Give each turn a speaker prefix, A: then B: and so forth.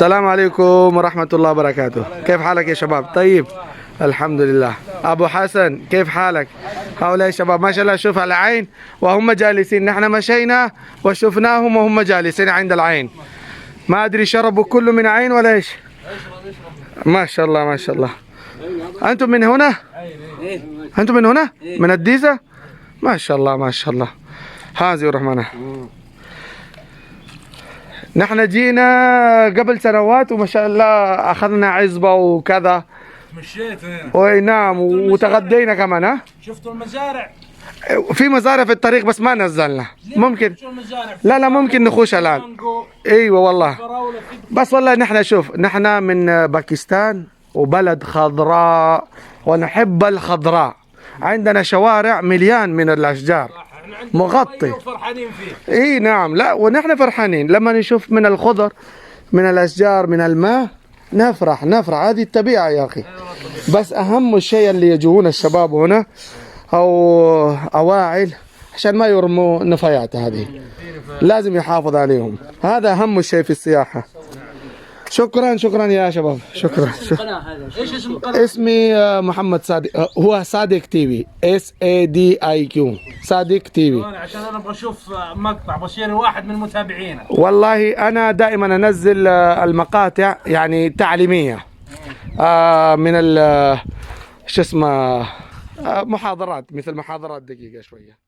A: السلام عليكم ورحمة الله وبركاته. كيف حالك يا شباب؟ طيب الحمد لله. أبو حسن كيف حالك؟ هؤلاء الشباب ما شاء الله شوف على العين وهم جالسين، نحن مشينا وشفناهم وهم جالسين عند العين، ما أدري شربوا كله من عين ولا إيش. ما شاء الله ما شاء الله. أنتم من هنا؟ أنتم من هنا؟ من الديزة؟ ما شاء الله ما شاء الله. هذه الرحمنة. نحن جينا قبل سنوات وما شاء الله أخذنا عزبة وكذا.
B: مشيت هنا.
A: وي نعم وتغدينا كمان. ها؟
B: شفتوا المزارع؟
A: في مزارع في الطريق بس ما نزلنا. ممكن لا ممكن نخش الآن. ايوه والله. بس والله نحن شوف نحن من باكستان وبلد خضراء ونحب الخضراء. عندنا شوارع مليان من الأشجار مغطي.
B: فرحانين فيه.
A: اي نعم. لا ونحن فرحانين لما نشوف من الخضر من الأشجار من الماء نفرح. هذه الطبيعة يا أخي. بس أهم الشيء اللي يجون الشباب هنا أو أواعل عشان ما يرموا نفايات، هذه لازم يحافظ عليهم. هذا أهم شيء في السياحة. شكرا يا شباب. شكرا.
B: ايش اسم القناة؟
A: اسمي محمد صادق. هو صادق تي في. SADIQ صادق تي في.
B: عشان انا ابغى اشوف مقطع بصير واحد من متابعينا.
A: والله انا دائما انزل المقاطع يعني تعليميه من شو اسمه محاضرات، مثل محاضرات دقيقه شويه.